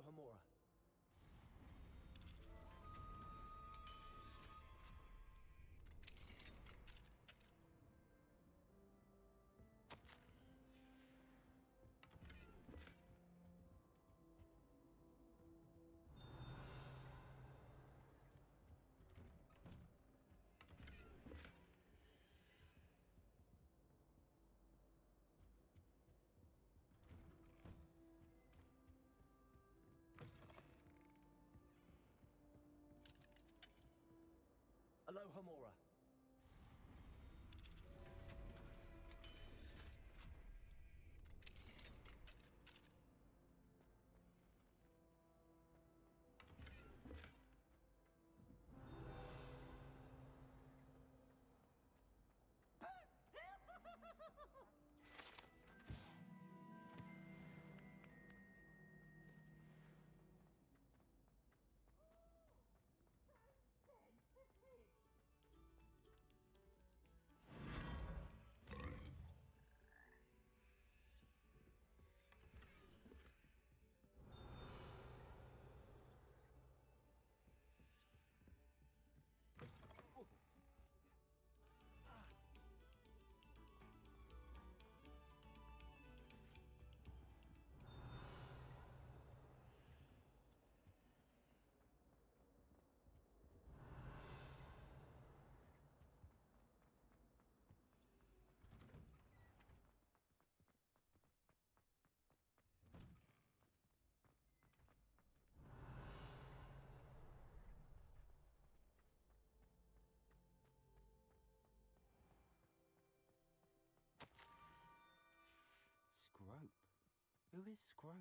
Hamura. Hamura. Scrope? Who is Scrope?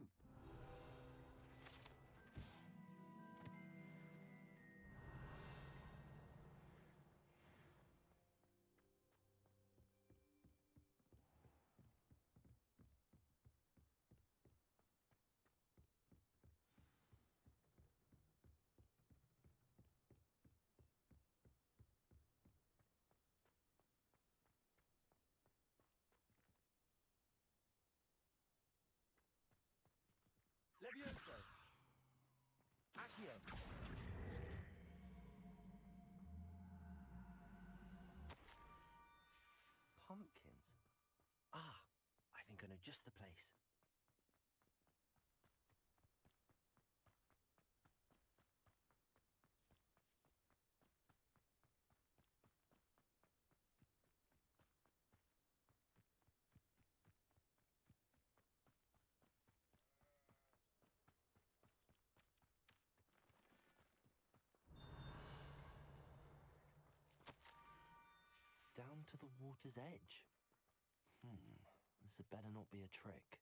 Levioso! Accio! Pumpkins? Ah, I think I know just the place. Down to the water's edge. This had better not be a trick.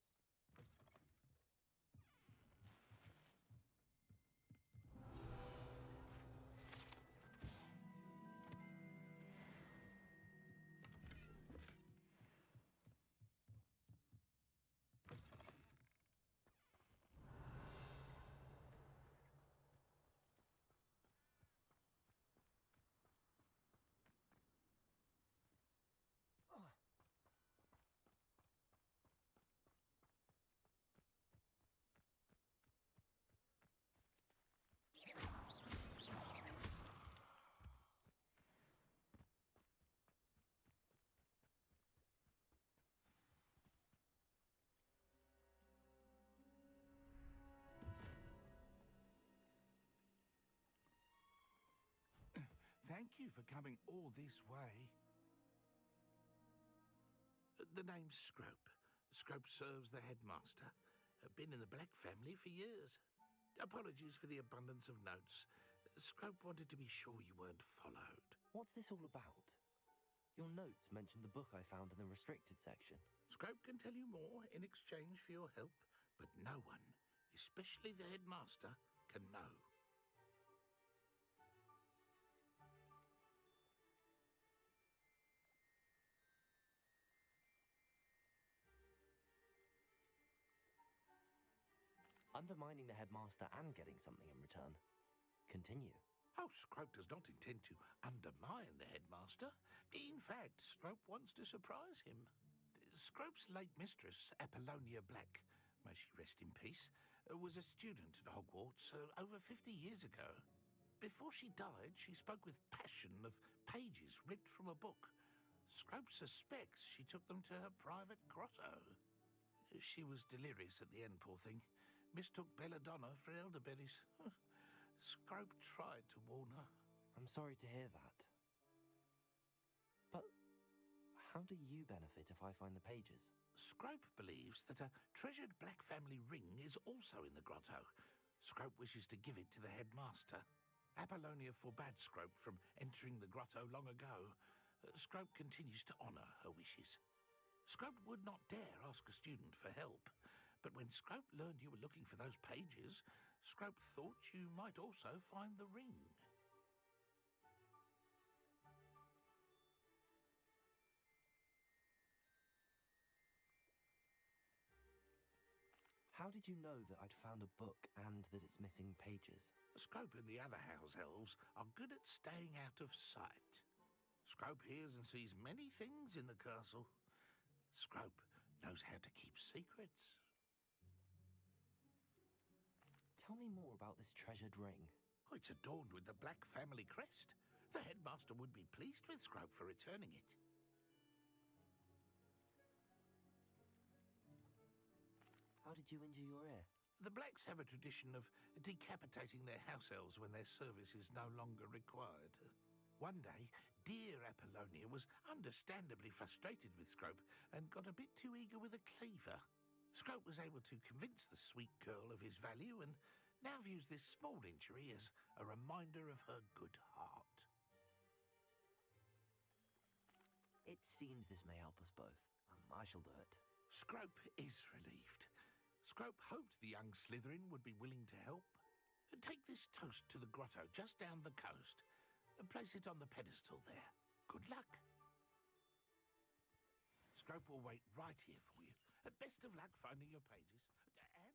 Thank you for coming all this way. The name's Scrope. Scrope serves the headmaster. Been in the Black family for years. Apologies for the abundance of notes. Scrope wanted to be sure you weren't followed. What's this all about? Your notes mentioned the book I found in the restricted section. Scrope can tell you more in exchange for your help, but no one, especially the headmaster, can know. Undermining the headmaster and getting something in return. Continue. Oh, Scrope does not intend to undermine the headmaster. In fact, Scrope wants to surprise him. Scrope's late mistress, Apollonia Black, may she rest in peace, was a student at Hogwarts over 50 years ago. Before she died, she spoke with passion of pages ripped from a book. Scrope suspects she took them to her private grotto. She was delirious at the end, poor thing. Mistook belladonna for elderberries. Scrope tried to warn her. I'm sorry to hear that. But how do you benefit if I find the pages? Scrope believes that a treasured black family ring is also in the grotto. Scrope wishes to give it to the headmaster. Apollonia forbade Scrope from entering the grotto long ago. Scrope continues to honour her wishes. Scrope would not dare ask a student for help, but when Scrope learned you were looking for those pages, Scrope thought you might also find the ring. How did you know that I'd found a book and that it's missing pages? Scrope and the other house elves are good at staying out of sight. Scrope hears and sees many things in the castle. Scrope knows how to keep secrets. Tell me more about this treasured ring. Oh, it's adorned with the black family crest. The headmaster would be pleased with Scrope for returning it. How did you injure your ear? The Blacks have a tradition of decapitating their house elves when their service is no longer required. One day, dear Apollonia was understandably frustrated with Scrope and got a bit too eager with a cleaver. Scrope was able to convince the sweet girl of his value and now views this small injury as a reminder of her good heart. It seems this may help us both. I shall do it. Scrope is relieved. Scrope hoped the young Slytherin would be willing to help. Take this toast to the grotto just down the coast and place it on the pedestal there. Good luck. Scrope will wait right here for you. Best of luck finding your pages. And...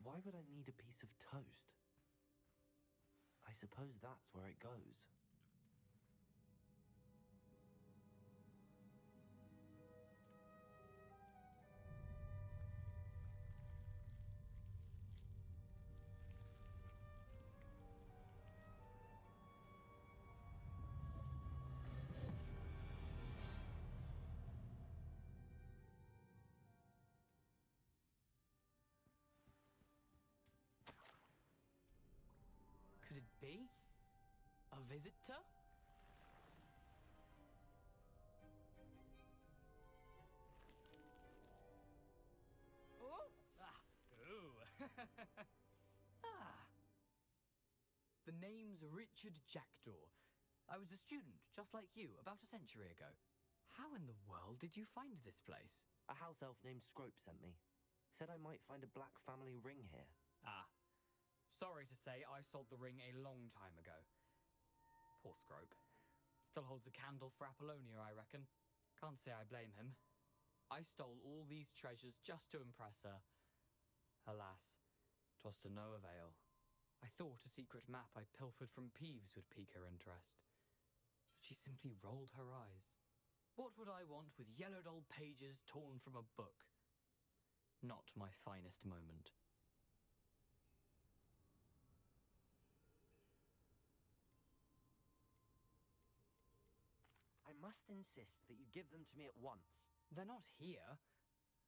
Why would I need a piece of toast? I suppose that's where it goes. Could it be? A visitor? Oh! Ah! Ooh! Ah! The name's Richard Jackdaw. I was a student, just like you, about a century ago. How in the world did you find this place? A house elf named Scrope sent me. Said I might find a black family ring here. Ah. Sorry to say, I sold the ring a long time ago. Poor Scrope. Still holds a candle for Apollonia, I reckon. Can't say I blame him. I stole all these treasures just to impress her. Alas, 'twas to no avail. I thought a secret map I pilfered from Peeves would pique her interest. But she simply rolled her eyes. What would I want with yellowed old pages torn from a book? Not my finest moment. I must insist that you give them to me at once. They're not here.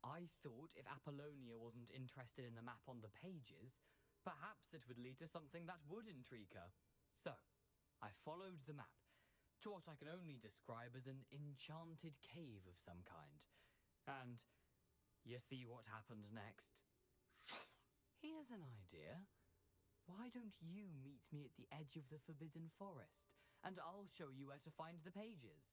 I thought if Apollonia wasn't interested in the map on the pages, perhaps it would lead to something that would intrigue her. So, I followed the map to what I can only describe as an enchanted cave of some kind. And you see what happened next. Here's an idea. Why don't you meet me at the edge of the Forbidden Forest, and I'll show you where to find the pages?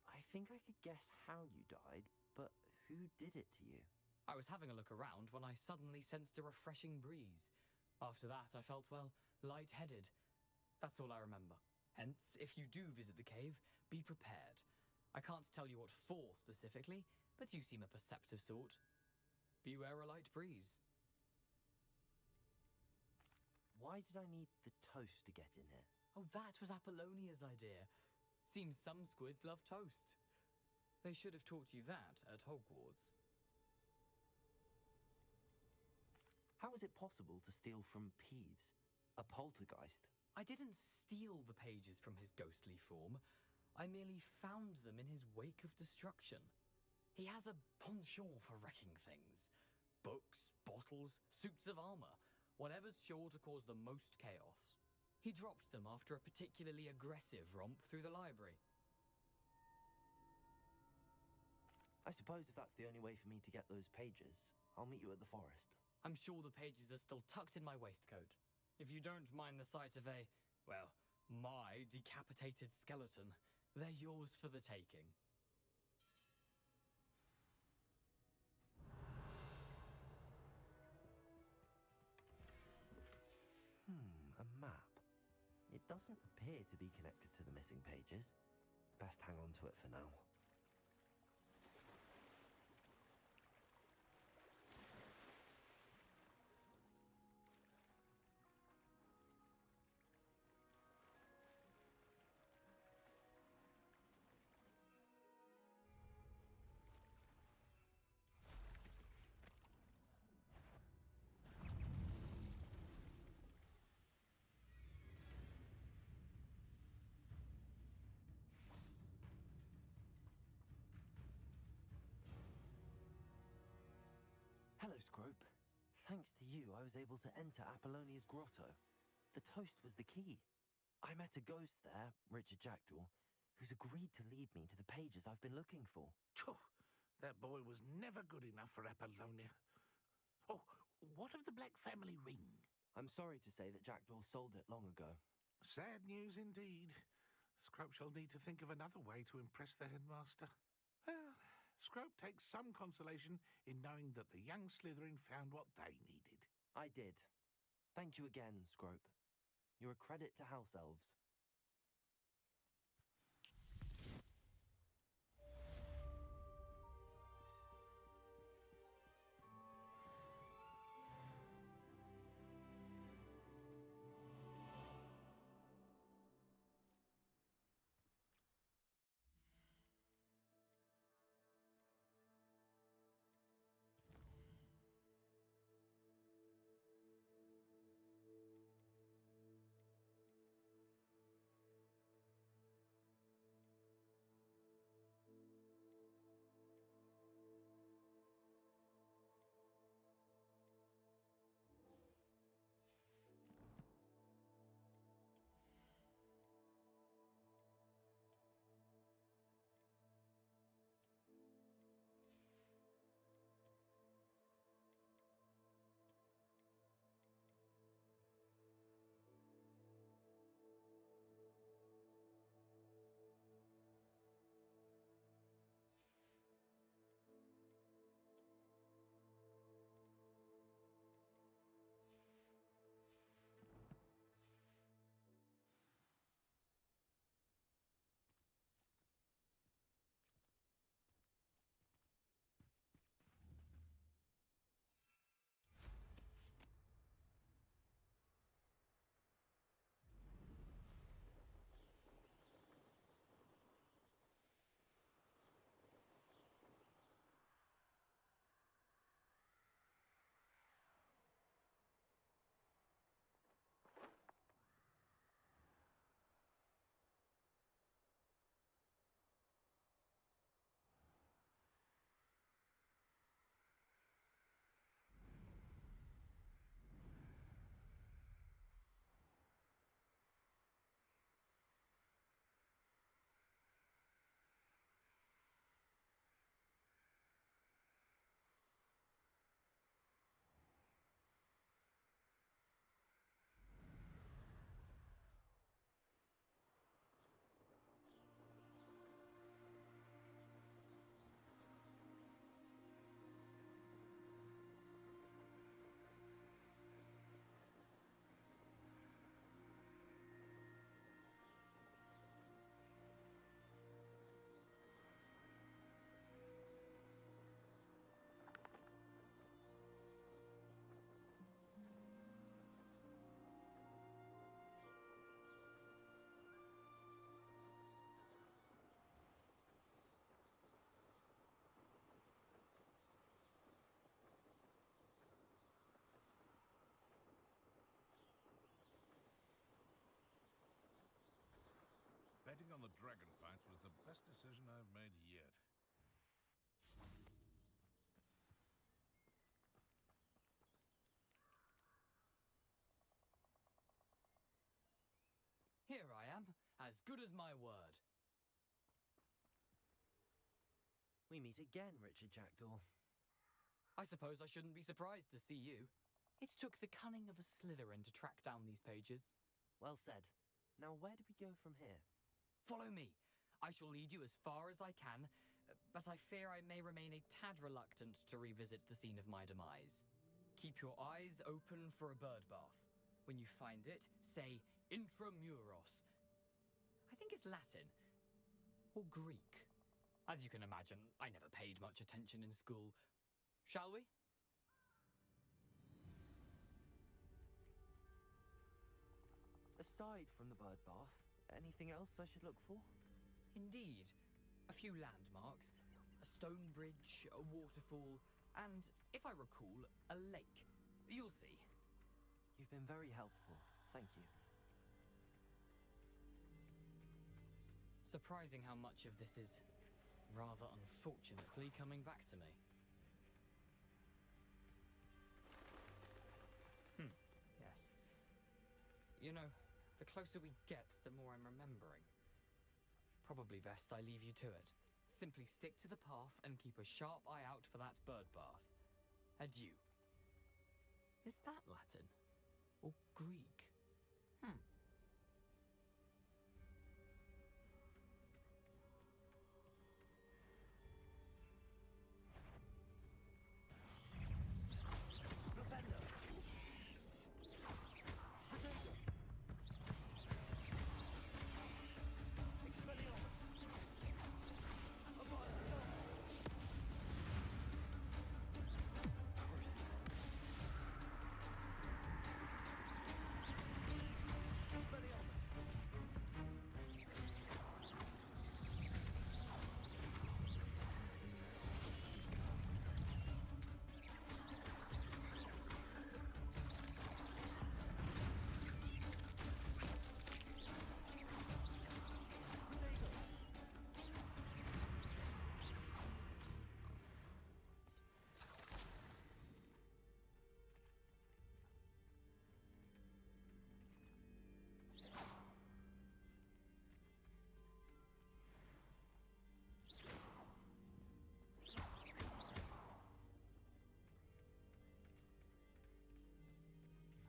I think I could guess how you died, but who did it to you? I was having a look around when I suddenly sensed a refreshing breeze. After that, I felt, well, lightheaded. That's all I remember. Hence, if you do visit the cave, be prepared. I can't tell you what for specifically, but you seem a perceptive sort. Beware a light breeze. Why did I need the toast to get in here? Oh, that was Apollonia's idea. Seems some squids love toast. They should have taught you that at Hogwarts. How is it possible to steal from Peeves, a poltergeist? I didn't steal the pages from his ghostly form. I merely found them in his wake of destruction. He has a penchant for wrecking things. Books, bottles, suits of armor, whatever's sure to cause the most chaos. He dropped them after a particularly aggressive romp through the library. I suppose if that's the only way for me to get those pages, I'll meet you at the forest. I'm sure the pages are still tucked in my waistcoat. If you don't mind the sight of a, well, my decapitated skeleton, they're yours for the taking. A map. It doesn't appear to be connected to the missing pages. Best hang on to it for now. Hello, Scrope. Thanks to you, I was able to enter Apollonia's grotto. The toast was the key. I met a ghost there, Richard Jackdaw, who's agreed to lead me to the pages I've been looking for. Phew, that boy was never good enough for Apollonia. Oh, what of the Black family ring? I'm sorry to say that Jackdaw sold it long ago. Sad news indeed. Scrope shall need to think of another way to impress the headmaster. Well, Scrope takes some consolation in knowing that the young Slytherin found what they needed. I did. Thank you again, Scrope. You're a credit to House Elves. on the dragon fights was the best decision I've made yet. Here I am, as good as my word. We meet again, Richard Jackdaw. I suppose I shouldn't be surprised to see you. It took the cunning of a Slytherin to track down these pages. Well said. Now where do we go from here? Follow me. I shall lead you as far as I can, but I fear I may remain a tad reluctant to revisit the scene of my demise. Keep your eyes open for a bird bath. When you find it, say intramuros. I think it's Latin. Or Greek. As you can imagine, I never paid much attention in school. Shall we? Aside from the bird bath, anything else I should look for? Indeed. A few landmarks, a stone bridge, a waterfall, and, if I recall, a lake. You'll see. You've been very helpful. Thank you. Surprising how much of this is, rather unfortunately, coming back to me. Yes. You know, the closer we get, the more I'm remembering. Probably best I leave you to it. Simply stick to the path and keep a sharp eye out for that bird bath. Adieu. Is that Latin? Or Greek?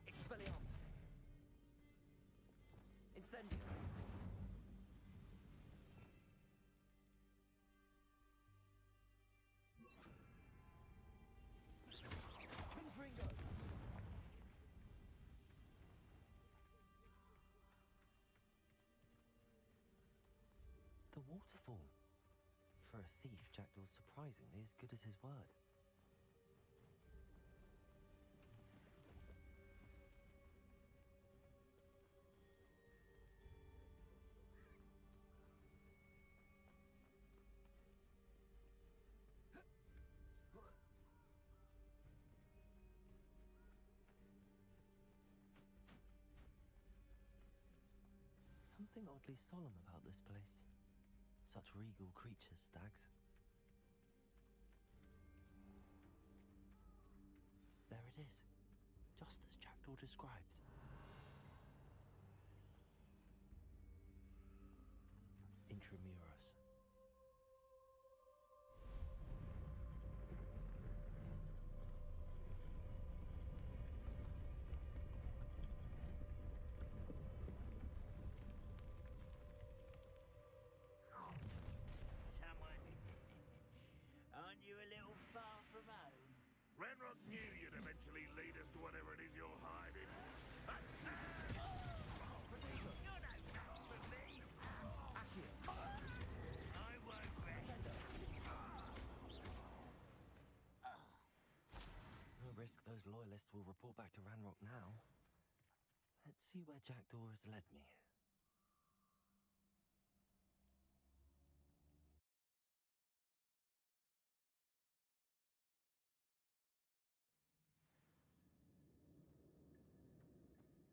Expelliarmus. Incendio. Confringo. The waterfall. For a thief, Jackdaw's surprisingly as good as his word. Something oddly solemn about this place. Such regal creatures, stags. There it is, just as Jackdaw described. Intramuros. Aren't you a little far from home? Ranrock knew you'd eventually lead us to whatever it is you're hiding. You're no match for me. I won't rest. No risk those loyalists will report back to Ranrock now. Let's see where Jackdaw has led me.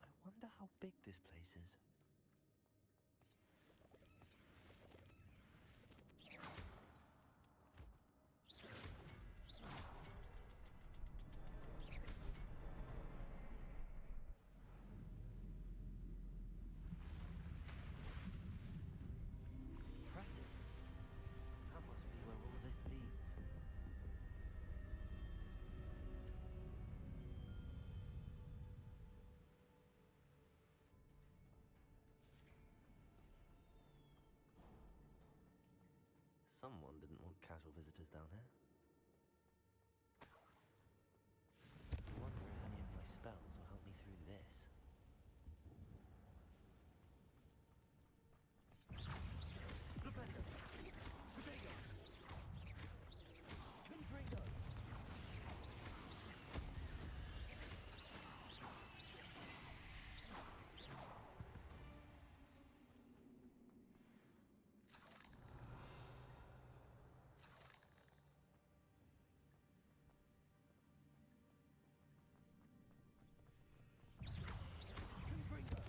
I wonder how big this place is. Someone didn't want casual visitors down here. I wonder if any of my spells will help me through this. Defender. Protego. Confringo. Confringo.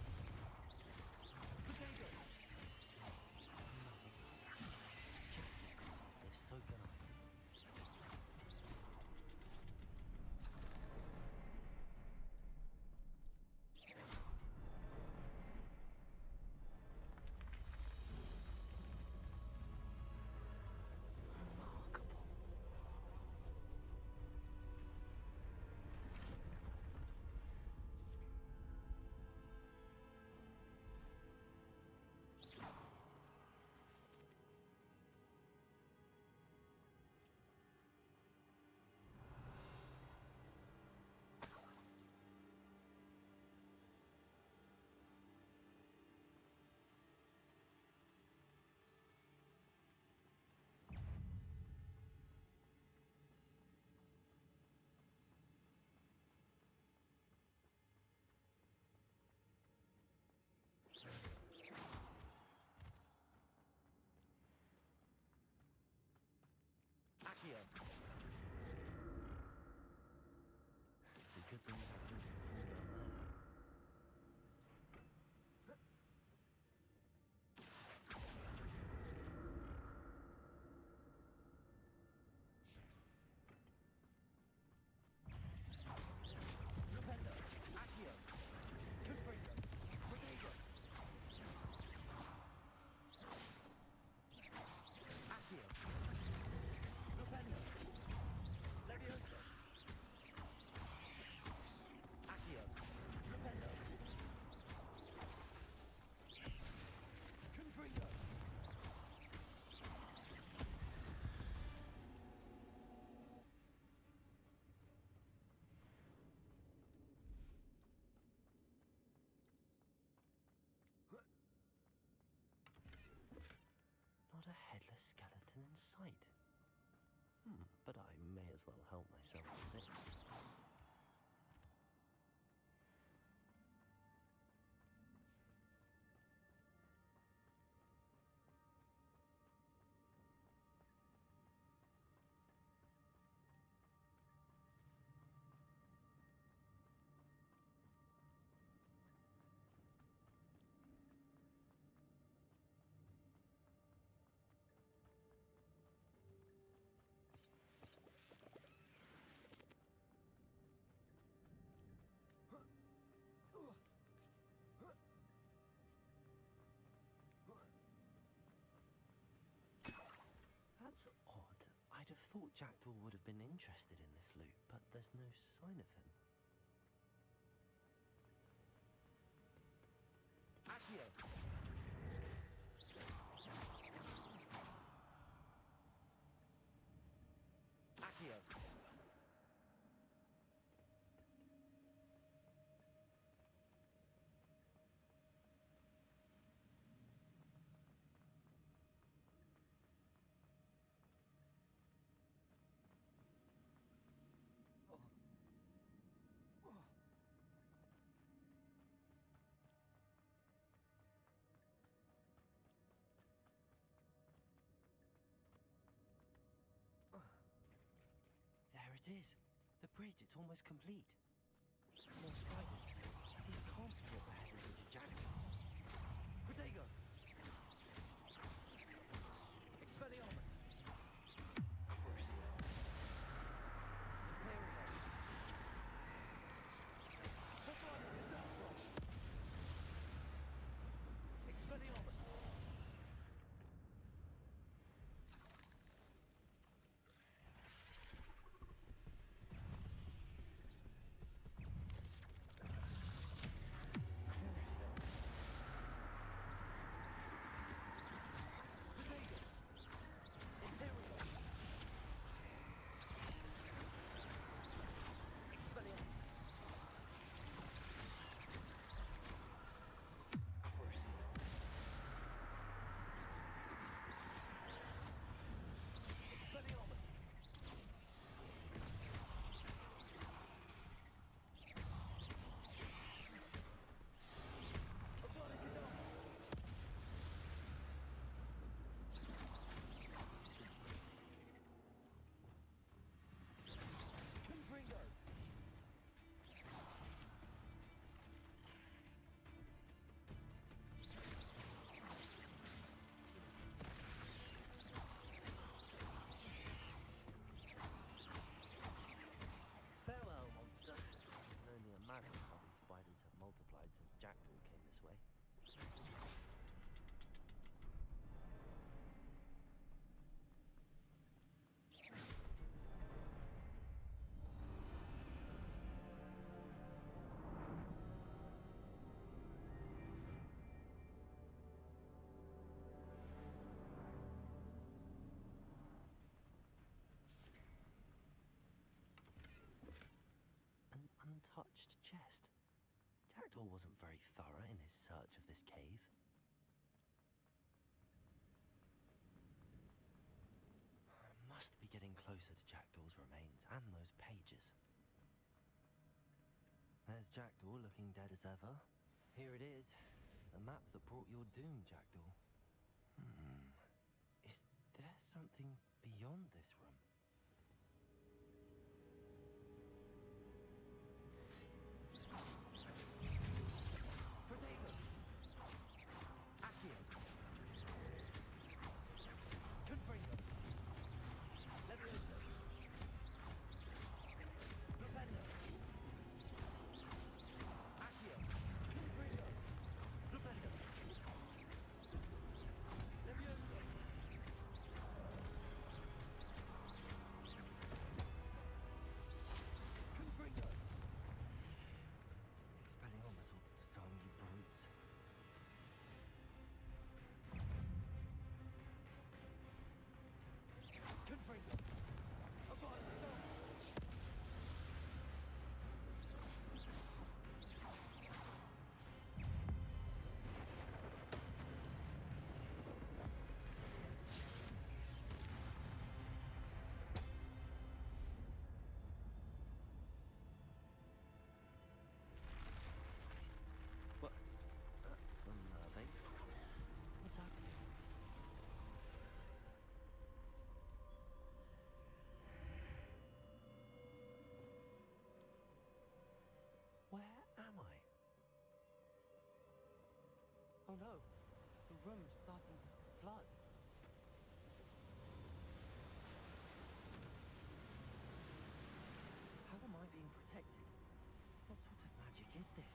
Protego. They're so good. Remarkable. Accio. It's a good thing I couldn't fall down there. Defender. Accio. Confringo. Protego. Accio. Defender. Leviosa. Accio. Defender. Confringo. Not a headless skeleton in sight. But I may as well help myself to this. That's odd. I'd have thought Jackdaw would have been interested in this loot, but there's no sign of him. Accio. Accio. There it is. The bridge, it's almost complete. More spiders. These can't be what the head of the Jackdaw. Protego. Expelliarmus. Crucio. Imperio. Hogwarts. Expelliarmus. Crucio. untouched chest. Jackdaw wasn't very thorough in his search of this cave. I must be getting closer to Jackdaw's remains and those pages. There's Jackdaw looking dead as ever. Here it is, the map that brought your doom, Jackdaw. Is there something beyond this room? Protego! Accio! Confringo! Levioso! Flipendo! Accio! Confringo! Flipendo! Levioso! Confringo! Expelliarmus ought to disarm you brutes. Confringo! Abbasso! What? That's unnerving. What's happening? Where am I? Oh no, the room's starting to flood. How am I being protected? What sort of magic is this?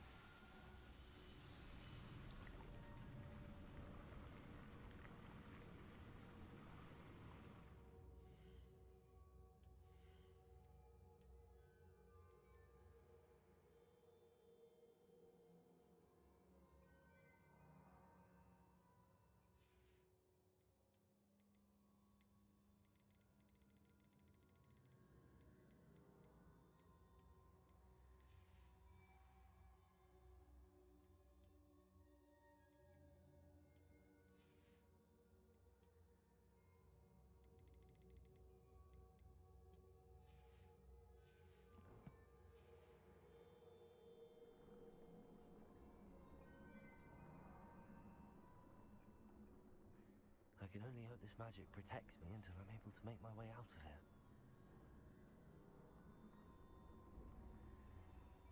I can only hope this magic protects me until I'm able to make my way out of here.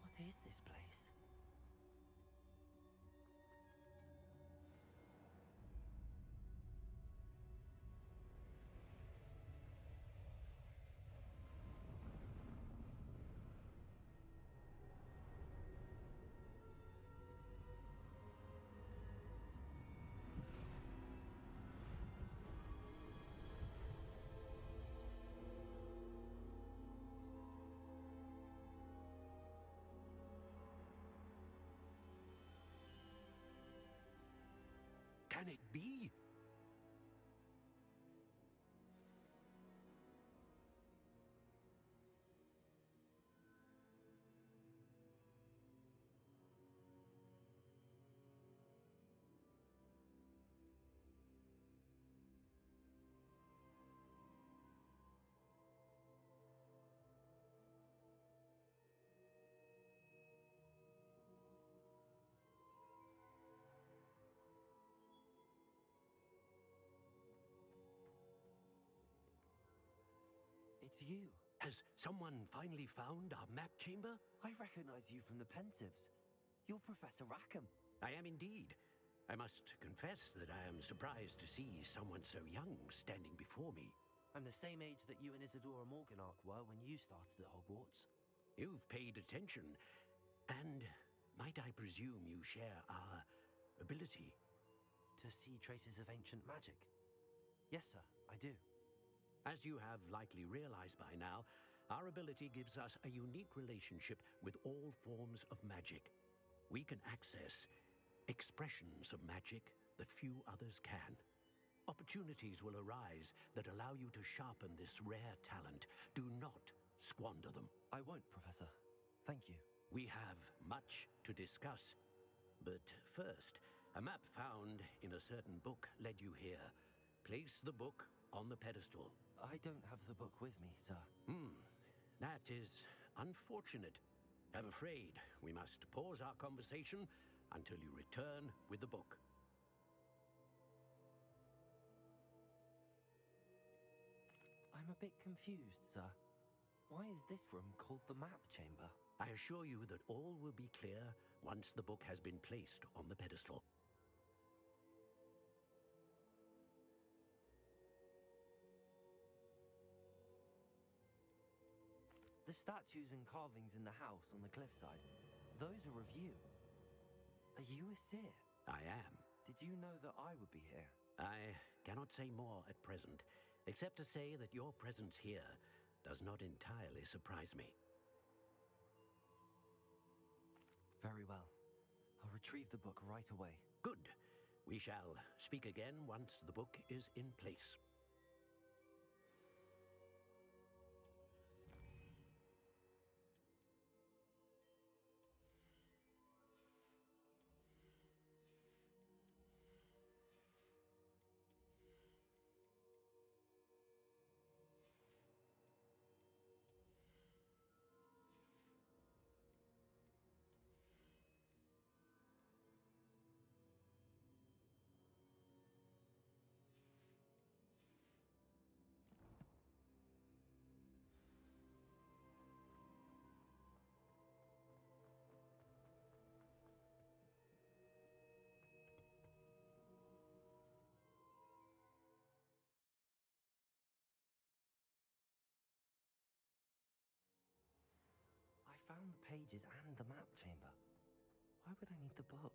What is this place? Can it be? It's you. Has someone finally found our map chamber? I recognize you from the Pensives. You're Professor Rackham. I am indeed. I must confess that I am surprised to see someone so young standing before me. I'm the same age that you and Isadora Morganark were when you started at Hogwarts. You've paid attention, and might I presume you share our ability? To see traces of ancient magic? Yes, sir, I do. As you have likely realized by now, our ability gives us a unique relationship with all forms of magic. We can access expressions of magic that few others can. Opportunities will arise that allow you to sharpen this rare talent. Do not squander them. I won't, Professor. Thank you. We have much to discuss. But first, a map found in a certain book led you here. Place the book on the pedestal. I don't have the book with me, sir. That is unfortunate. I'm afraid we must pause our conversation until you return with the book. I'm a bit confused, sir. Why is this room called the map chamber? I assure you that all will be clear once the book has been placed on the pedestal. The statues and carvings in the house on the cliffside, those are of you. Are you a seer? I am. Did you know that I would be here? I cannot say more at present, except to say that your presence here does not entirely surprise me. Very well. I'll retrieve the book right away. Good. We shall speak again once the book is in place. I found the pages and the map chamber. Why would I need the book?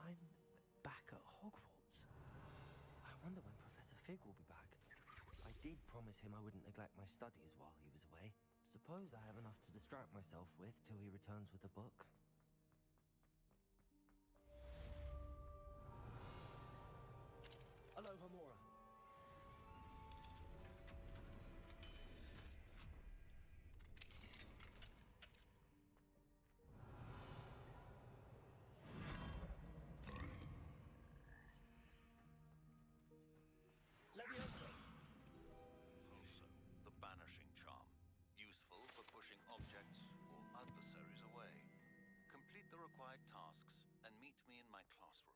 I'm back at Hogwarts. I wonder when Professor Fig will be back. I did promise him I wouldn't neglect my studies while he was away. Suppose I have enough to distract myself with till he returns with the book. Hello, Homora. Leviosa. Also, the banishing charm. Useful for pushing objects or adversaries away. Complete the required tasks and meet me in my classroom.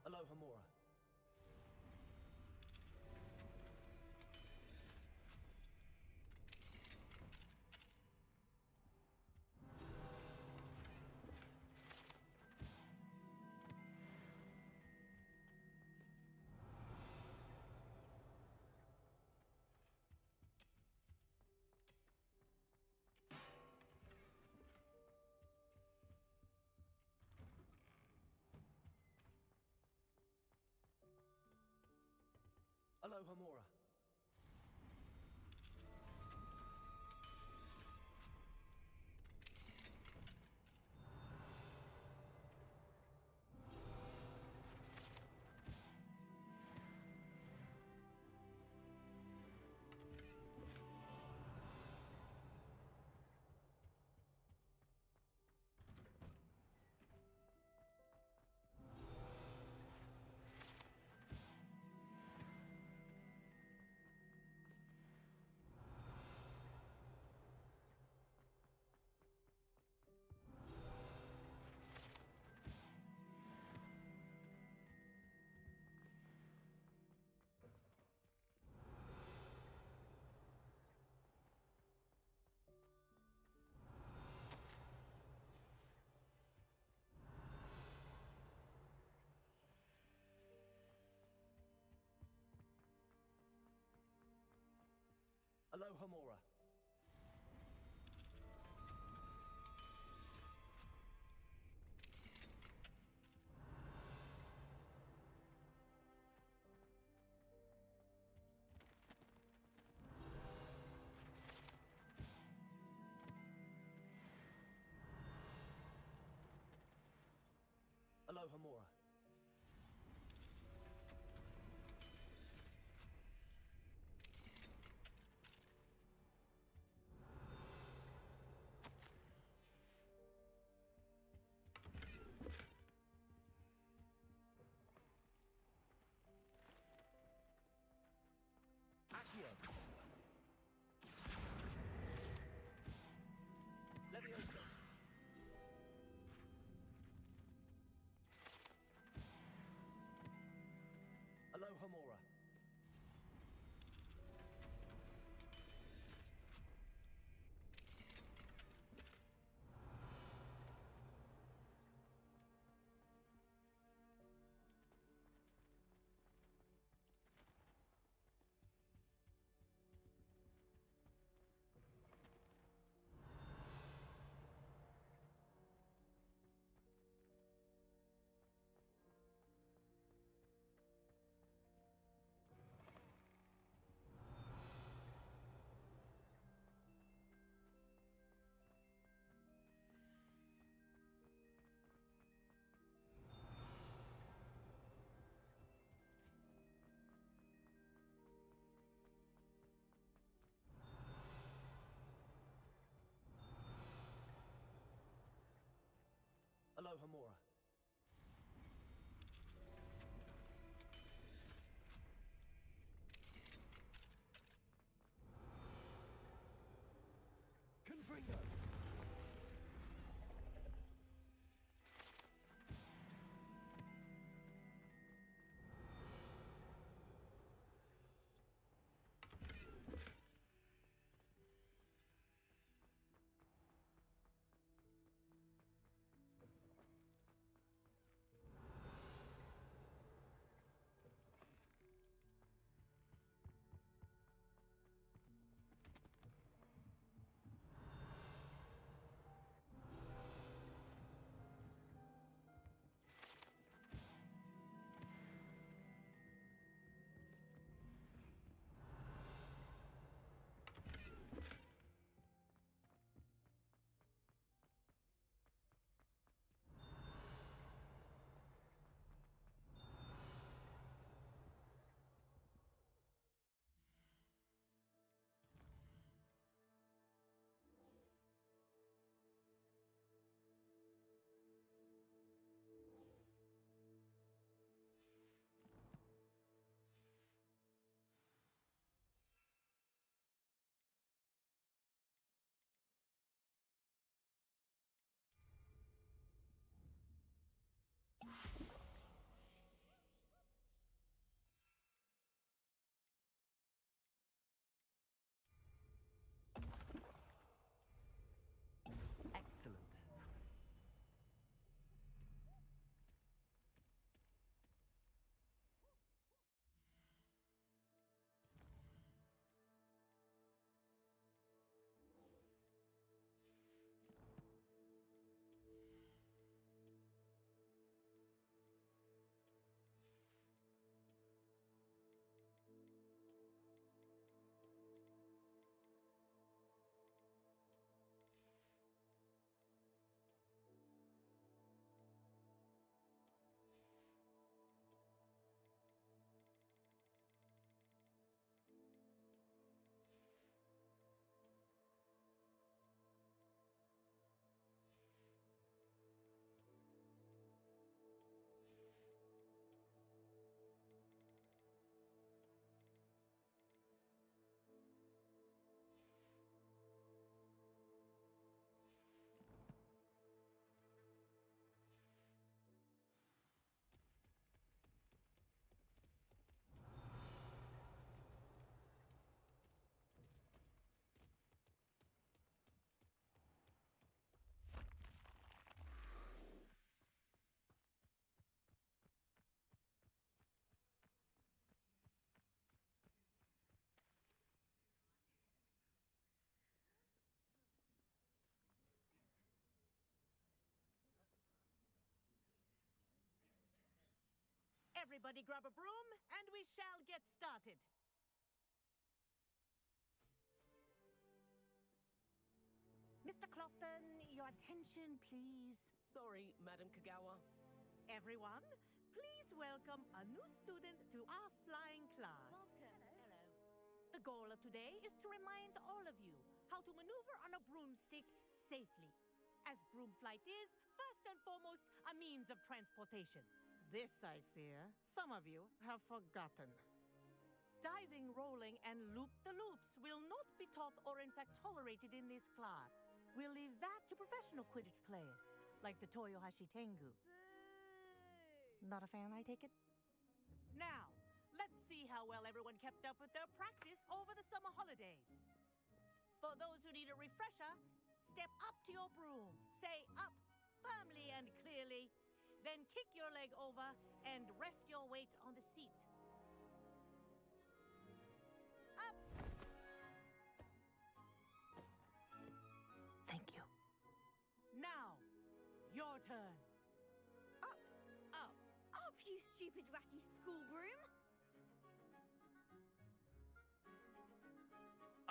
Hello, Homora. Homora. Homora. Homora. Accio. Leviosa. Homora. Homora. Confringo. Everybody grab a broom, and we shall get started. Mr. Clopton, your attention, please. Sorry, Madam Kagawa. Everyone, please welcome a new student to our flying class. Hello. The goal of today is to remind all of you how to maneuver on a broomstick safely, as broom flight is, first and foremost, a means of transportation. This, I fear, some of you have forgotten. Diving, rolling, and loop-the-loops will not be taught or in fact tolerated in this class. We'll leave that to professional Quidditch players, like the Toyohashi Tengu. Not a fan, I take it? Now, let's see how well everyone kept up with their practice over the summer holidays. For those who need a refresher, step up to your broom, say up firmly and clearly, then kick your leg over and rest your weight on the seat. Up! Thank you. Now, your turn. Up, you stupid ratty school broom!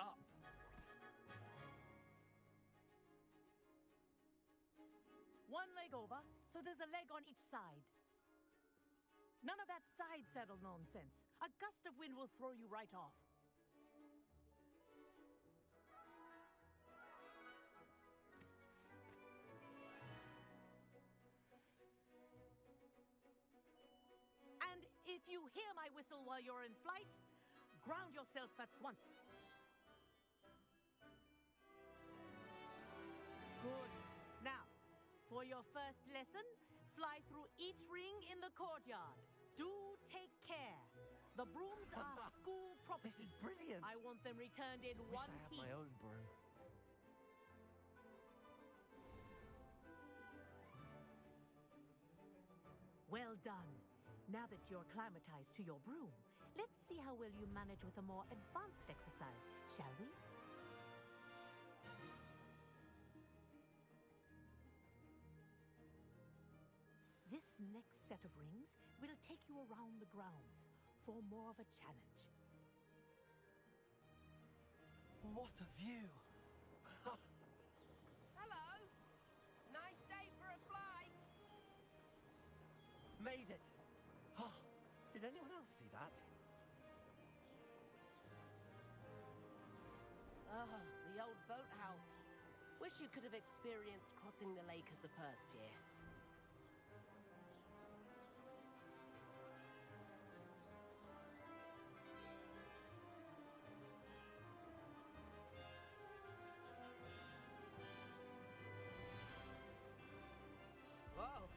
Up. One leg over, so there's a leg on each side. None of that side saddle nonsense. A gust of wind will throw you right off. And if you hear my whistle while you're in flight, ground yourself at once. Good. Now, for your first lesson, fly through each ring in the courtyard. Do take care. The brooms are school property. This is brilliant. I want them returned in Wish one I had piece. my own broom. Well done. Now that you're acclimatized to your broom, let's see how well you manage with a more advanced exercise, shall we? This next set of rings will take you around the grounds for more of a challenge. What a view! Hello. Nice day for a flight. Made it! Oh, did anyone else see that? Oh, the old boathouse. Wish you could have experienced crossing the lake as the first year. Whoa.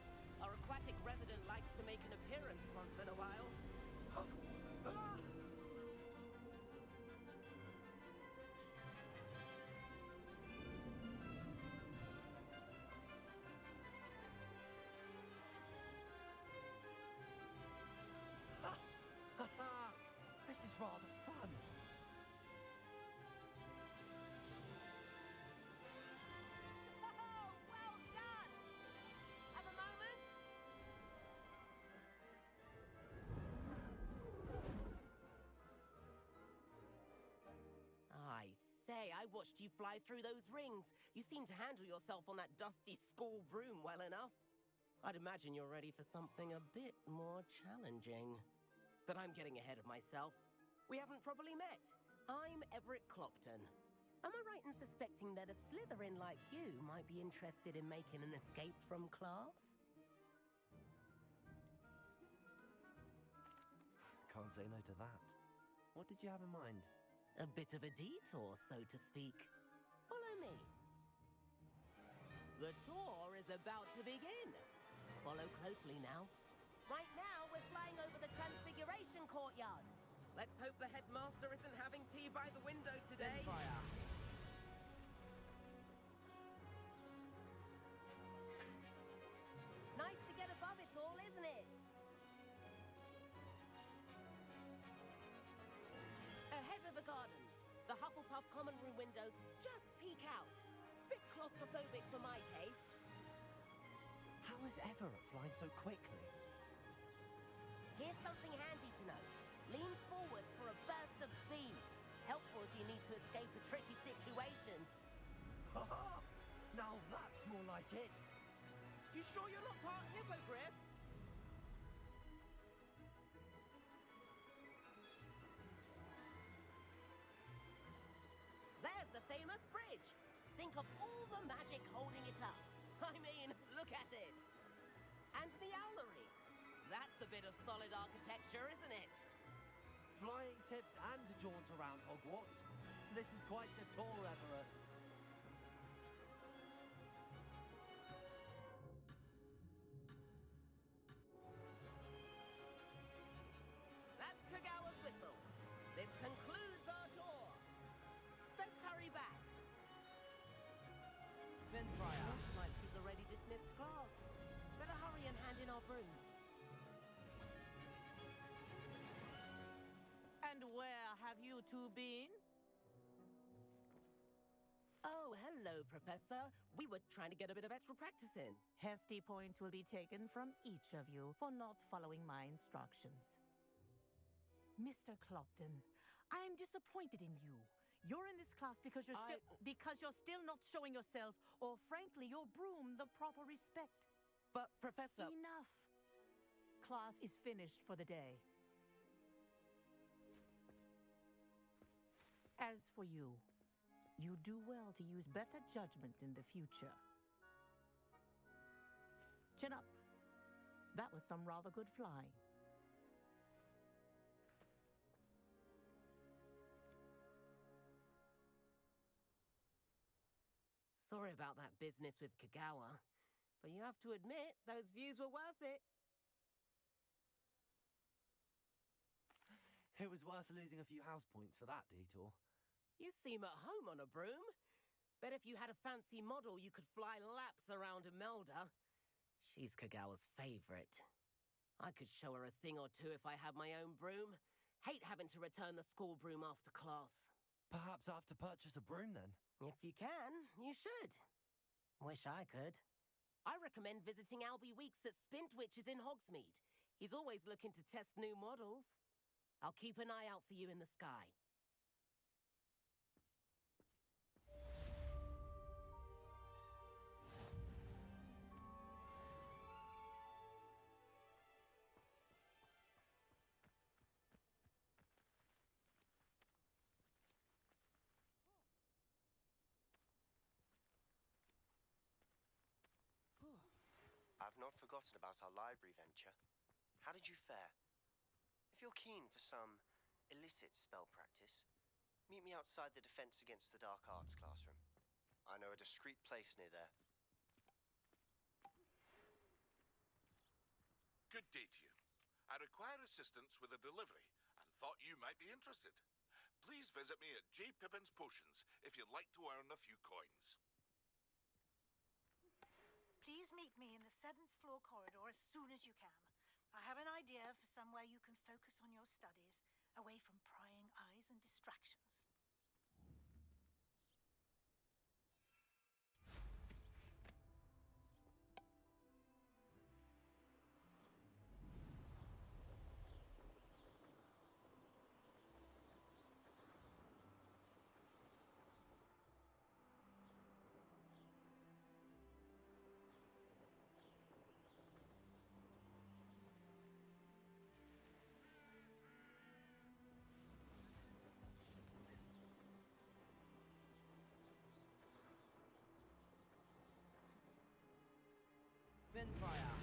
Our aquatic resident likes to make an appearance once in a while. This is rather fun. Oh, well done! Have a moment? I say, I watched you fly through those rings. You seem to handle yourself on that dusty school broom well enough. I'd imagine you're ready for something a bit more challenging. But I'm getting ahead of myself. We haven't properly met. I'm Everett Clopton. Am I right in suspecting that a Slytherin like you might be interested in making an escape from class? Can't say no to that. What did you have in mind? A bit of a detour, so to speak. Follow me. The tour is about to begin. Follow closely now. Right now, we're flying over the Transfiguration Courtyard. Let's hope the headmaster isn't having tea by the window today. Nice to get above it all, isn't it? Ahead of the gardens, the Hufflepuff common room windows just peek out. Bit claustrophobic for my taste. How is Everett flying so quickly? Here's something handy to know. Lean forward for a burst of speed. Helpful if you need to escape a tricky situation. Ha ha! Now that's more like it. You sure you're not part hippogriff? There's the famous bridge. Think of all the magic holding it up. I mean, look at it. And the owlery. That's a bit of solid architecture, isn't it? Flying tips and a jaunt around Hogwarts. This is quite the tour, Everett. That's Kagawa's whistle. This concludes our tour. Best hurry back. Finfire. Looks like she's already dismissed class. Better hurry and hand in our brooms. And where have you two been? Oh, hello, Professor. We were trying to get a bit of extra practice in. Hefty points will be taken from each of you for not following my instructions. Mr. Clopton, I am disappointed in you. You're in this class because you're still not showing yourself, or frankly, your broom the proper respect. But, Professor... Enough. Class is finished for the day. As for you, you do well to use better judgment in the future. Chin up. That was some rather good flying. Sorry about that business with Kagawa, but you have to admit, those views were worth it. It was worth losing a few house points for that detour. You seem at home on a broom. Bet if you had a fancy model, you could fly laps around Imelda. She's Kagawa's favorite. I could show her a thing or two if I had my own broom. Hate having to return the school broom after class. Perhaps I have to purchase a broom then. If you can, you should. Wish I could. I recommend visiting Albie Weeks at Spintwitches in Hogsmeade. He's always looking to test new models. I'll keep an eye out for you in the sky. I've not forgotten about our library venture. How did you fare? If you're keen for some illicit spell practice, meet me outside the Defense Against the Dark Arts classroom. I know a discreet place near there. Good day to you. I require assistance with a delivery and thought you might be interested. Please visit me at J. Pippin's Potions if you'd like to earn a few coins. Please meet me in the 7th floor corridor as soon as you can. I have an idea for somewhere you can focus on your studies, away from prying eyes and distractions. Finfire.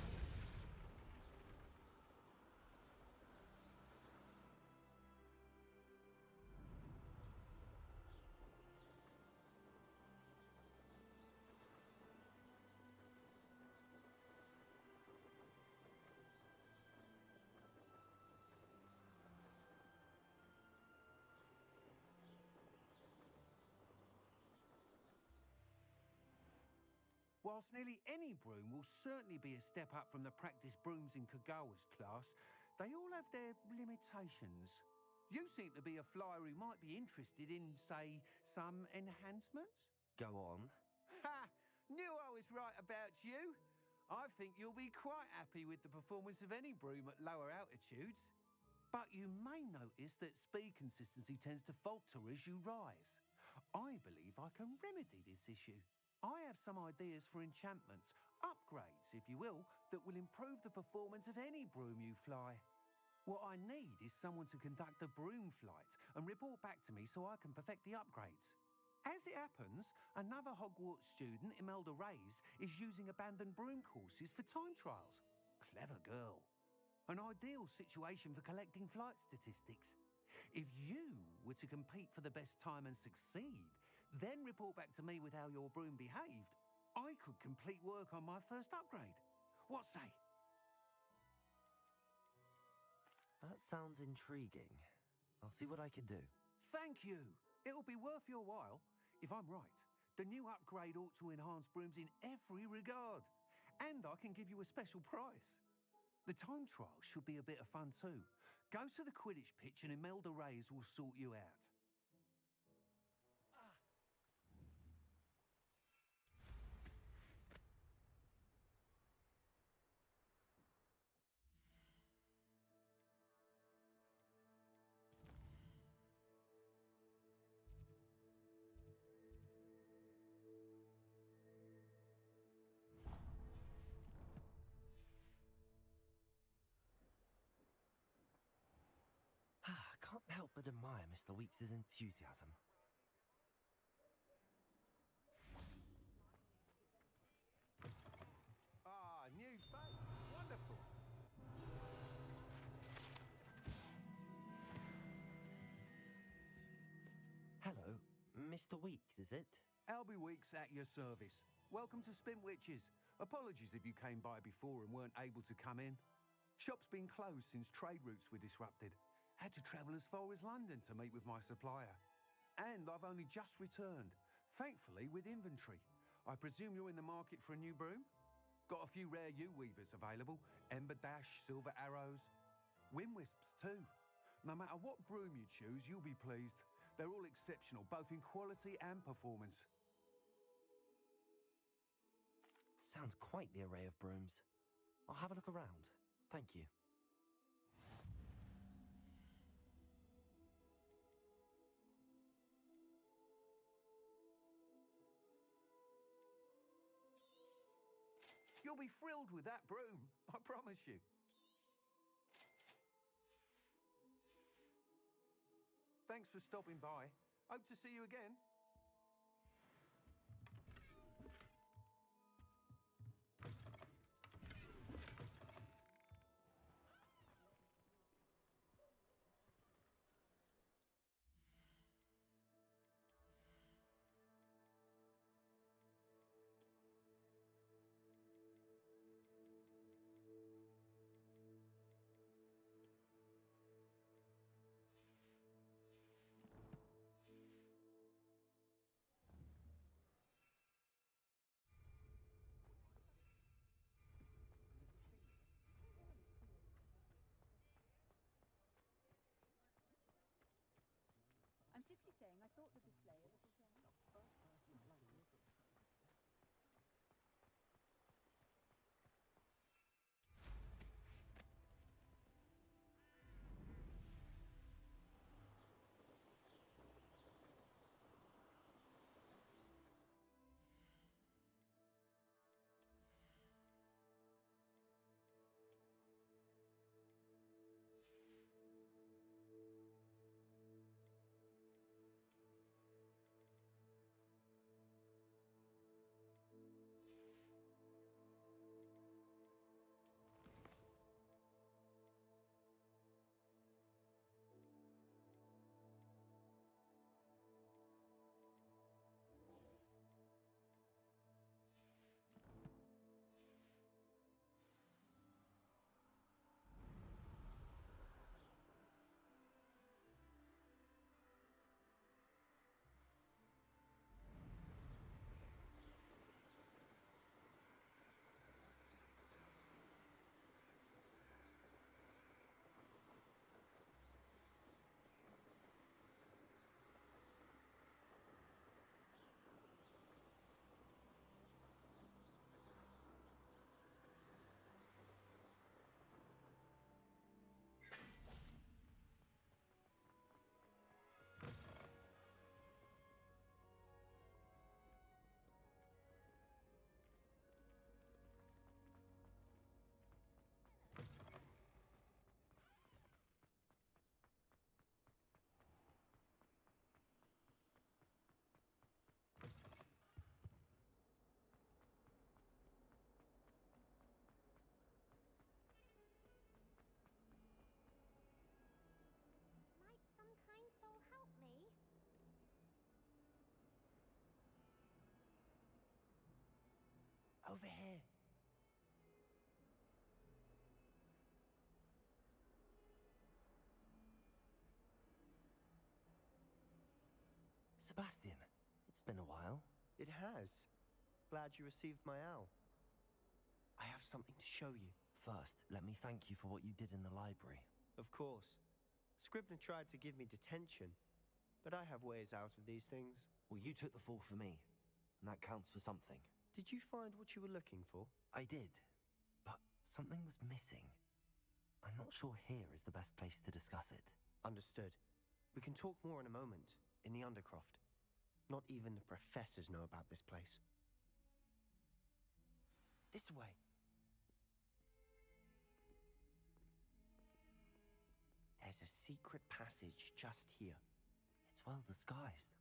Whilst nearly any broom will certainly be a step up from the practice brooms in Kagawa's class, they all have their limitations. You seem to be a flyer who might be interested in, say, some enhancements? Go on. Ha! Knew I was right about you. I think you'll be quite happy with the performance of any broom at lower altitudes. But you may notice that speed consistency tends to falter as you rise. I believe I can remedy this issue. I have some ideas for enchantments, upgrades, if you will, that will improve the performance of any broom you fly. What I need is someone to conduct a broom flight and report back to me so I can perfect the upgrades. As it happens, another Hogwarts student, Imelda Reyes, is using abandoned broom courses for time trials. Clever girl. An ideal situation for collecting flight statistics. If you were to compete for the best time and succeed, then report back to me with how your broom behaved, I could complete work on my first upgrade. What say? That sounds intriguing. I'll see what I can do. Thank you. It'll be worth your while. If I'm right, the new upgrade ought to enhance brooms in every regard. And I can give you a special price. The time trial should be a bit of fun too. Go to the Quidditch pitch and Imelda Reyes will sort you out. Can't help but admire Mr. Weeks' enthusiasm. Ah, new face. Wonderful. Hello, Mr. Weeks, is it? Albie Weeks at your service. Welcome to Spintwitches. Apologies if you came by before and weren't able to come in. Shop's been closed since trade routes were disrupted. Had to travel as far as London to meet with my supplier. And I've only just returned, thankfully with inventory. I presume you're in the market for a new broom? Got a few rare U-weavers available. Ember Dash, Silver Arrows. Wind Wisps too. No matter what broom you choose, you'll be pleased. They're all exceptional, both in quality and performance. Sounds quite the array of brooms. I'll have a look around. Thank you. You'll be thrilled with that broom, I promise you. Thanks for stopping by. Hope to see you again. Over here. Sebastian, it's been a while. It has. Glad you received my owl. I have something to show you. First, let me thank you for what you did in the library. Of course. Scribner tried to give me detention, but I have ways out of these things. Well, you took the fall for me, and that counts for something. Did you find what you were looking for? I did, but something was missing. I'm not sure here is the best place to discuss it. Understood. We can talk more in a moment, in the Undercroft. Not even the professors know about this place. This way. There's a secret passage just here. It's well disguised.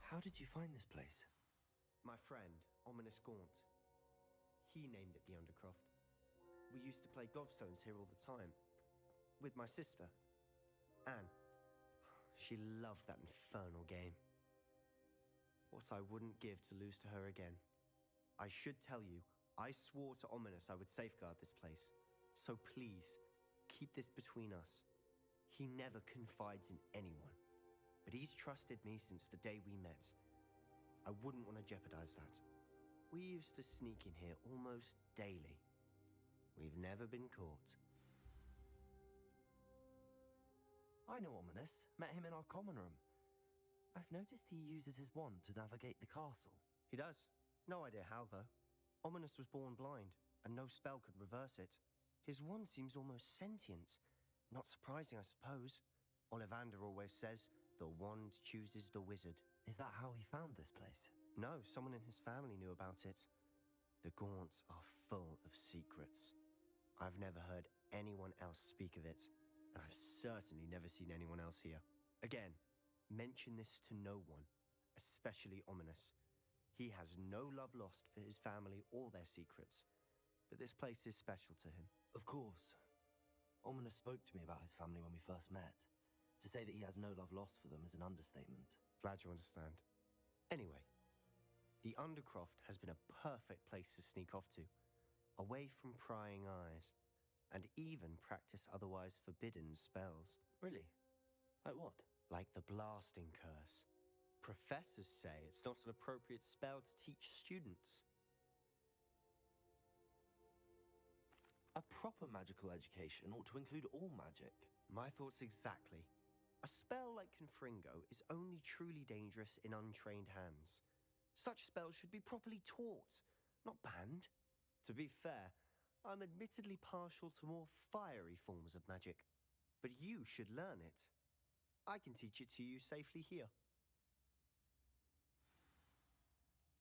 How did you find this place? My friend, Ominous Gaunt. He named it the Undercroft. We used to play gobstones here all the time. With my sister, Anne. She loved that infernal game. What I wouldn't give to lose to her again. I should tell you, I swore to Ominous I would safeguard this place. So please, keep this between us. He never confides in anyone. But he's trusted me since the day we met. I wouldn't want to jeopardize that. We used to sneak in here almost daily. We've never been caught. I know Ominous. Met him in our common room. I've noticed he uses his wand to navigate the castle. He does. No idea how, though. Ominous was born blind, and no spell could reverse it. His wand seems almost sentient. Not surprising, I suppose. Ollivander always says, the wand chooses the wizard. Is that how he found this place? No, someone in his family knew about it. The Gaunts are full of secrets. I've never heard anyone else speak of it, and I've certainly never seen anyone else here. Again, mention this to no one, especially Ominous. He has no love lost for his family or their secrets, but this place is special to him. Of course. Ominous spoke to me about his family when we first met. To say that he has no love lost for them is an understatement. Glad you understand. Anyway, the Undercroft has been a perfect place to sneak off to, away from prying eyes, and even practice otherwise forbidden spells. Really? Like what? Like the blasting curse. Professors say it's not an appropriate spell to teach students. A proper magical education ought to include all magic. My thoughts exactly. A spell like Confringo is only truly dangerous in untrained hands. Such spells should be properly taught, not banned. To be fair, I'm admittedly partial to more fiery forms of magic, but you should learn it. I can teach it to you safely here.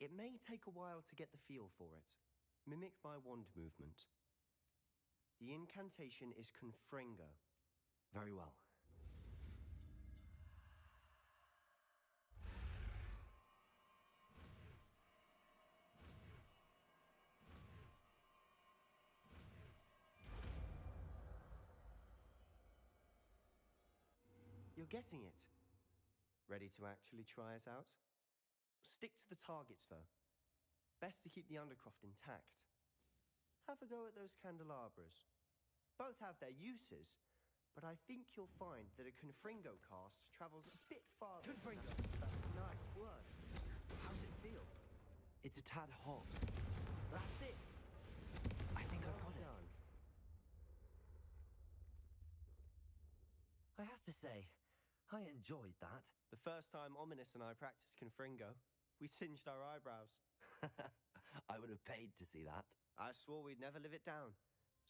It may take a while to get the feel for it. Mimic my wand movement. The incantation is Confringo. Very well. You're getting it. Ready to actually try it out? Stick to the targets, though. Best to keep the Undercroft intact. Have a go at those candelabras. Both have their uses, but I think you'll find that a Confringo cast travels a bit farther. Confringo! Nice word. How's it feel? It's a tad hot. That's it. I think I've got it. Done. I have to say, I enjoyed that. The first time Ominous and I practiced Confringo, we singed our eyebrows. I would have paid to see that. I swore we'd never live it down.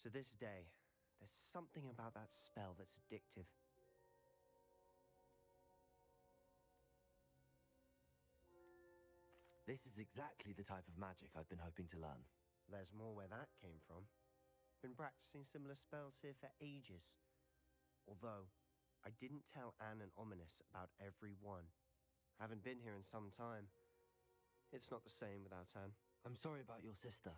To this day, there's something about that spell that's addictive. This is exactly the type of magic I've been hoping to learn. There's more where that came from. Been practicing similar spells here for ages. Although, I didn't tell Anne and Ominous about every one. Haven't been here in some time. It's not the same without Anne. I'm sorry about your sister.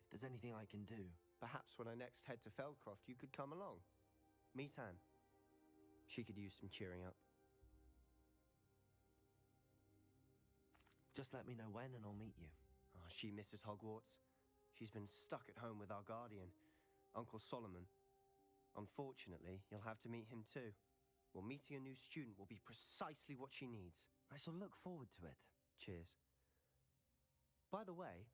If there's anything I can do... Perhaps when I next head to Feldcroft, you could come along. Meet Anne. She could use some cheering up. Just let me know when and I'll meet you. Oh, she misses Hogwarts. She's been stuck at home with our guardian, Uncle Solomon. Unfortunately, you'll have to meet him too. Well, meeting a new student will be precisely what she needs. I shall look forward to it. Cheers. By the way,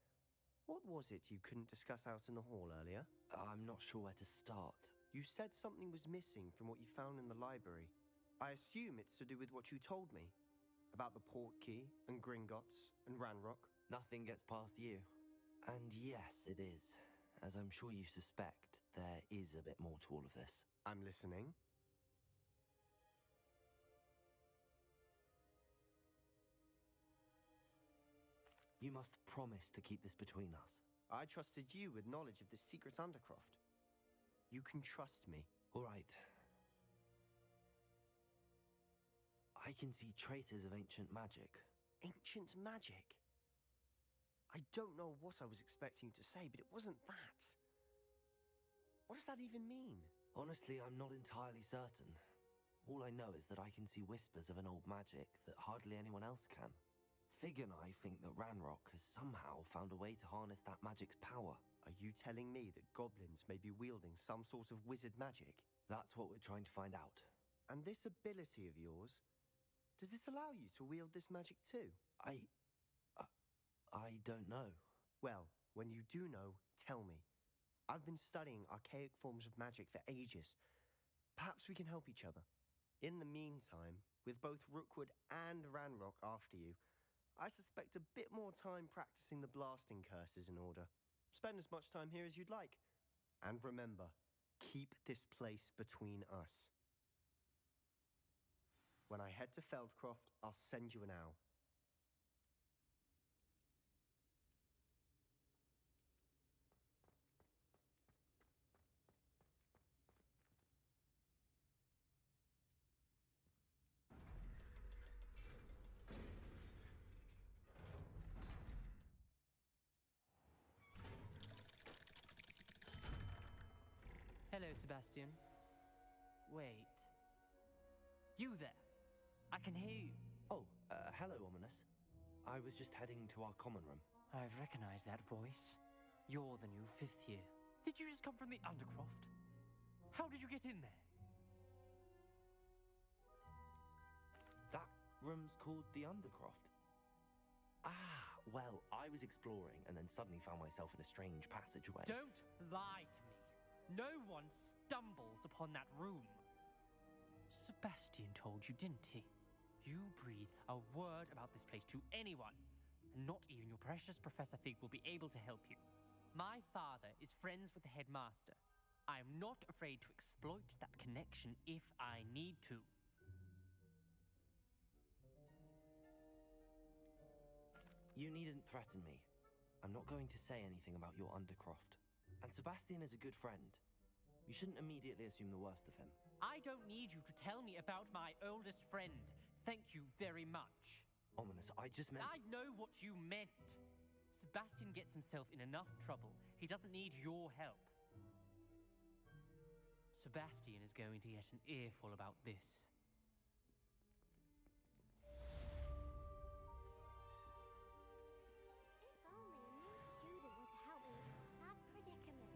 what was it you couldn't discuss out in the hall earlier? I'm not sure where to start. You said something was missing from what you found in the library. I assume it's to do with what you told me. About the port key, and Gringotts, and Ranrock. Nothing gets past you. And yes, it is. As I'm sure you suspect, there is a bit more to all of this. I'm listening. You must promise to keep this between us. I trusted you with knowledge of the secret Undercroft. You can trust me. All right. I can see traces of ancient magic. Ancient magic? I don't know what I was expecting to say, but it wasn't that. What does that even mean? Honestly, I'm not entirely certain. All I know is that I can see whispers of an old magic that hardly anyone else can. Fig and I think that Ranrock has somehow found a way to harness that magic's power. Are you telling me that goblins may be wielding some sort of wizard magic? That's what we're trying to find out. And this ability of yours, does this allow you to wield this magic too? I don't know. Well, when you do know, tell me. I've been studying archaic forms of magic for ages. Perhaps we can help each other. In the meantime, with both Rookwood and Ranrock after you, I suspect a bit more time practicing the blasting curses in order. Spend as much time here as you'd like. And remember, keep this place between us. When I head to Feldcroft, I'll send you an owl. Hello, Sebastian. Wait. You there? I can hear you. Oh, hello, Ominous. I was just heading to our common room. I've recognized that voice. You're the new 5th year. Did you just come from the Undercroft? How did you get in there? That room's called the Undercroft. Ah, well, I was exploring and then suddenly found myself in a strange passageway. Don't lie to me. No one stumbles upon that room. Sebastian told you, didn't he? You breathe a word about this place to anyone, and not even your precious Professor Fig will be able to help you. My father is friends with the headmaster. I am not afraid to exploit that connection if I need to. You needn't threaten me. I'm not going to say anything about your Undercroft. And Sebastian is a good friend. You shouldn't immediately assume the worst of him. I don't need you to tell me about my oldest friend. Thank you very much. Ominous, I just meant... I know what you meant. Sebastian gets himself in enough trouble. He doesn't need your help. Sebastian is going to get an earful about this. If only a new student were to help me with this sad predicament.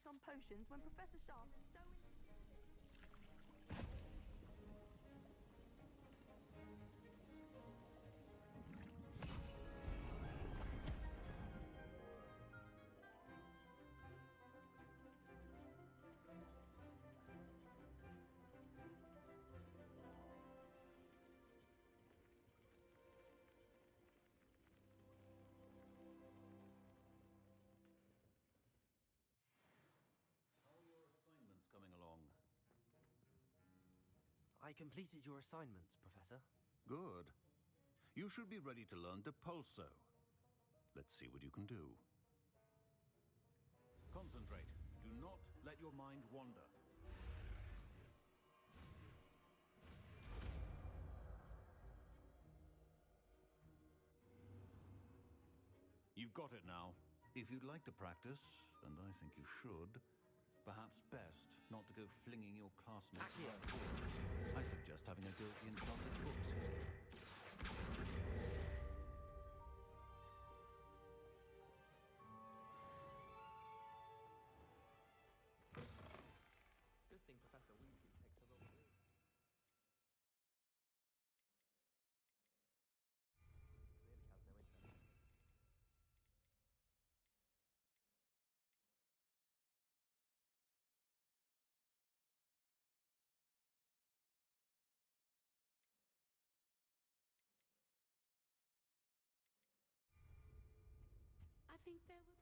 On potions when Professor Sharp is so... I completed your assignments, Professor. Good. You should be ready to learn Depulso. Let's see what you can do. Concentrate. Do not let your mind wander. You've got it now. If you'd like to practice, and I think you should, perhaps best not to go flinging your classmates. I suggest having a go at the enchanted books here. Good thing Professor Weasley takes us all through. Clearly has no interest. I think there were.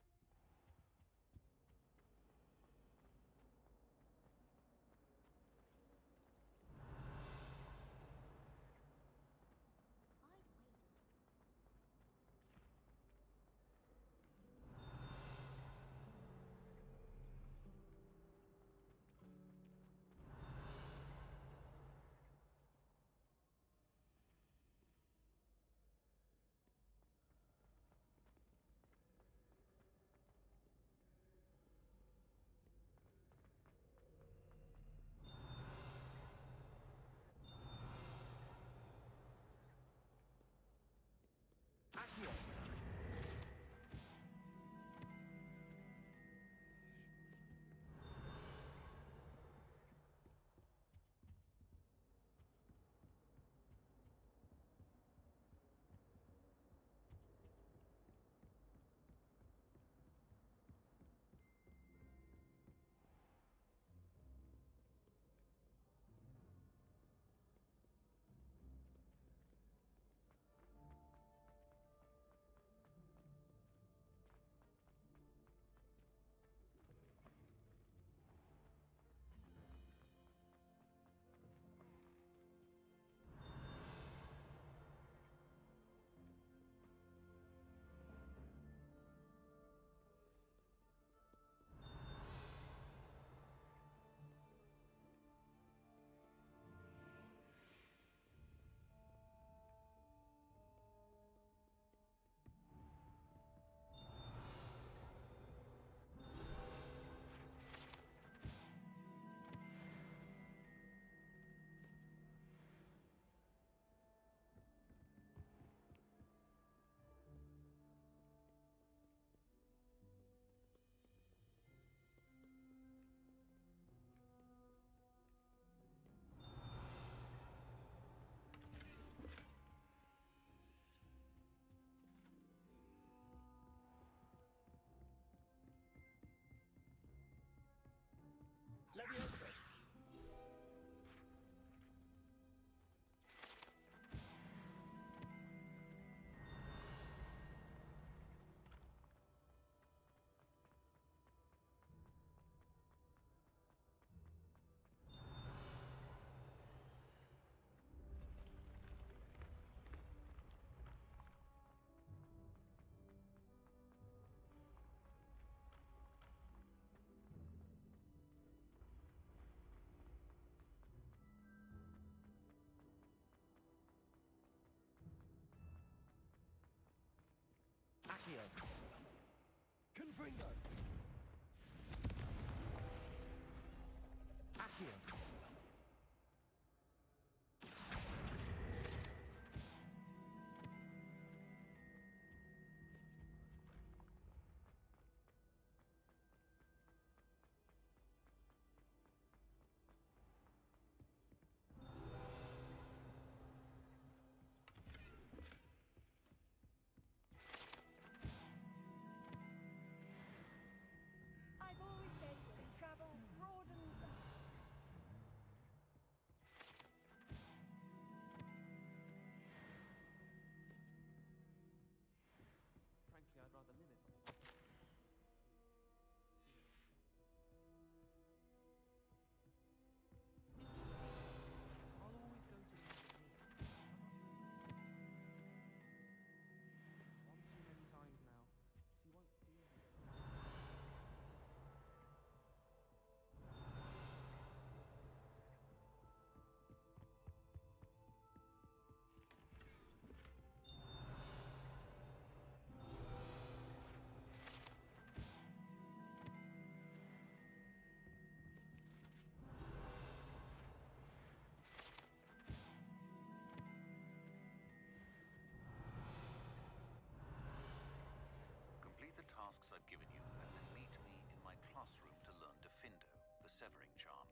severing charm.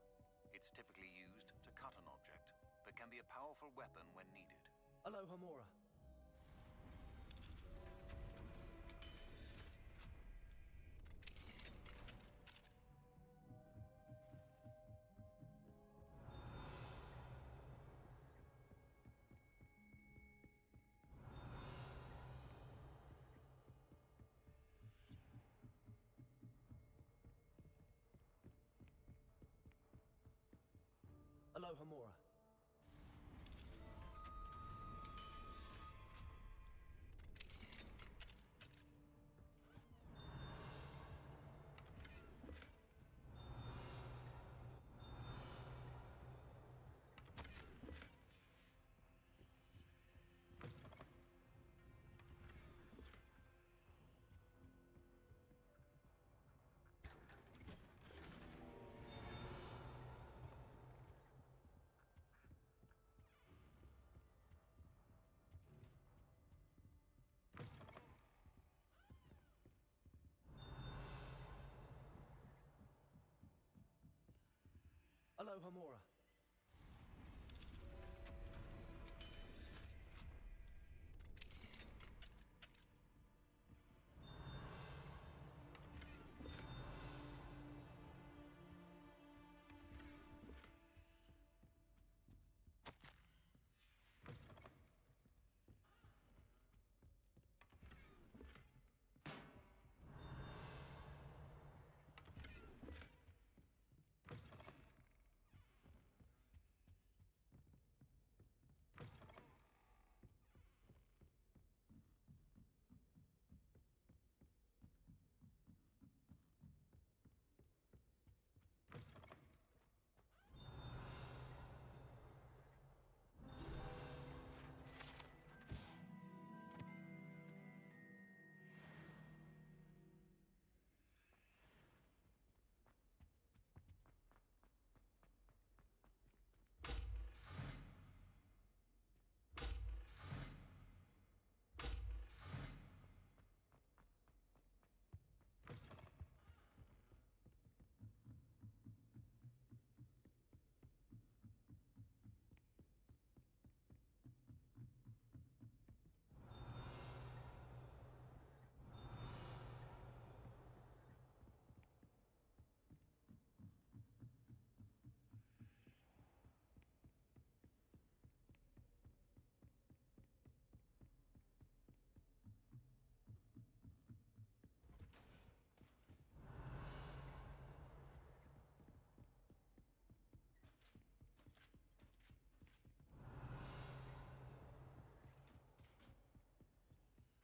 It's typically used to cut an object, but can be a powerful weapon when needed. Alohomora. Alohomora. Alohomora.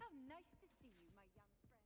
How nice to see you, my young friend.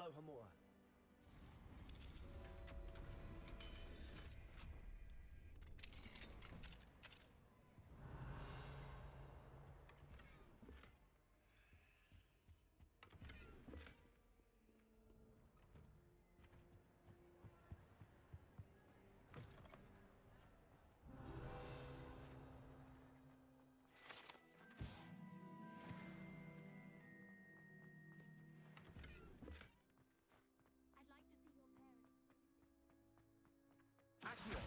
Alohomora. I'd like to see your parents. Accio.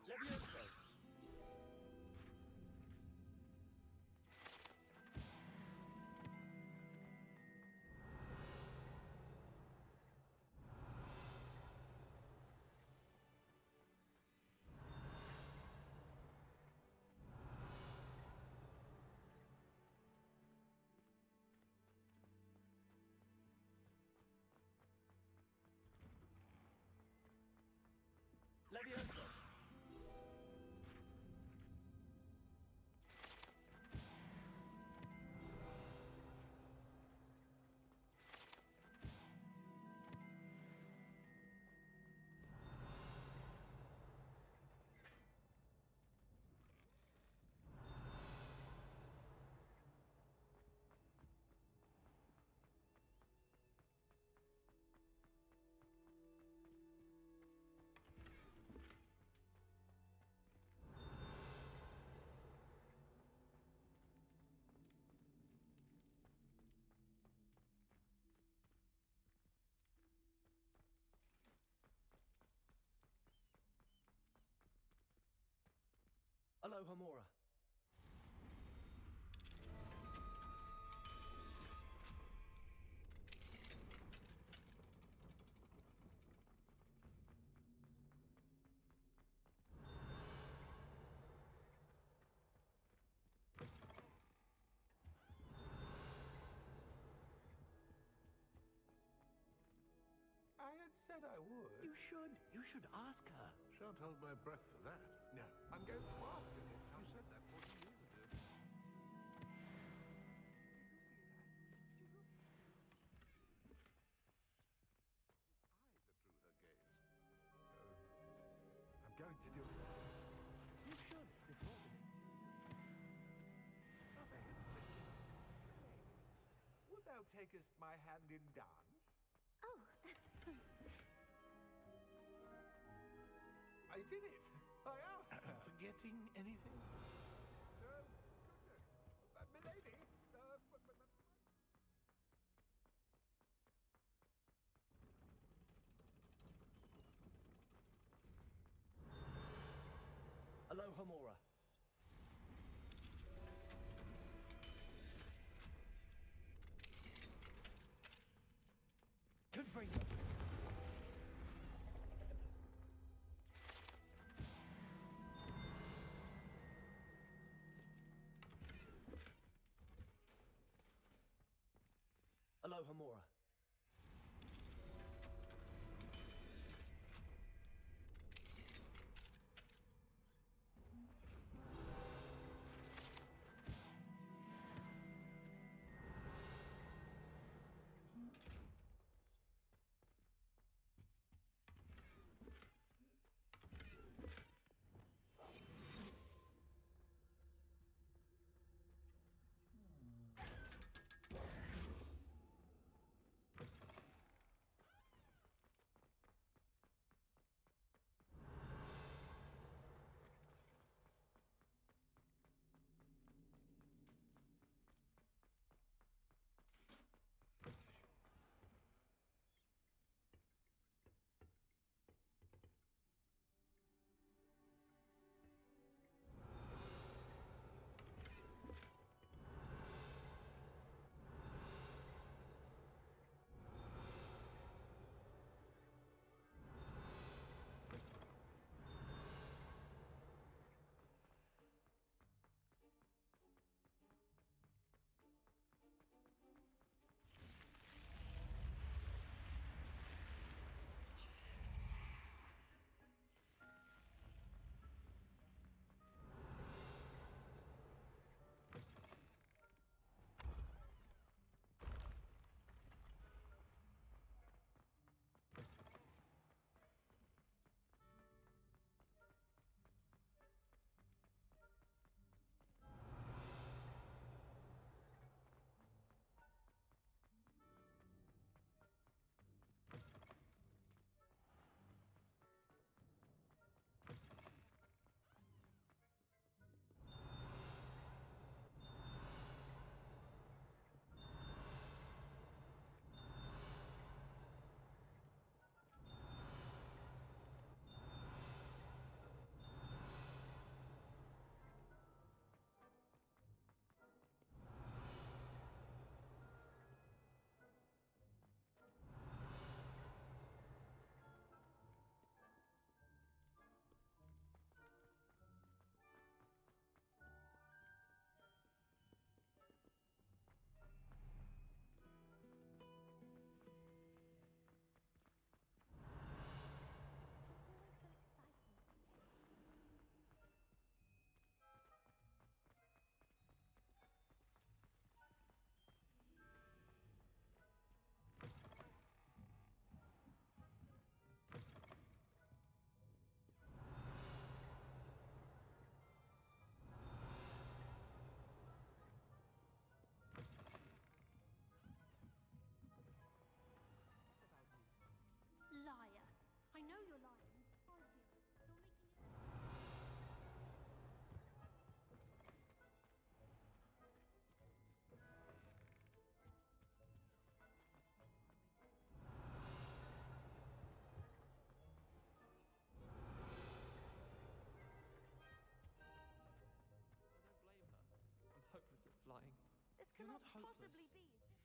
Levioso. Levioso. Alohomora. I had said I would. You should. You should ask her. Shan't hold my breath for that. No, I'm going to ask her this time. You said that 40 years ago. I'm going to do it. You should, before the... Oh, for heaven's sake. Wilt thou takest my hand in dance? Oh. I did it. I asked her. Forgetting anything? No, goodness. Milady, Alohomora. Confringo. Alohomora. possibly hopeless.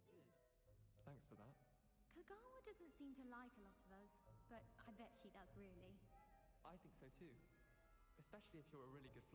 be? Thanks for that. Kagawa doesn't seem to like a lot of us, but I bet she does really. I think so too. Especially if you're a really good flier.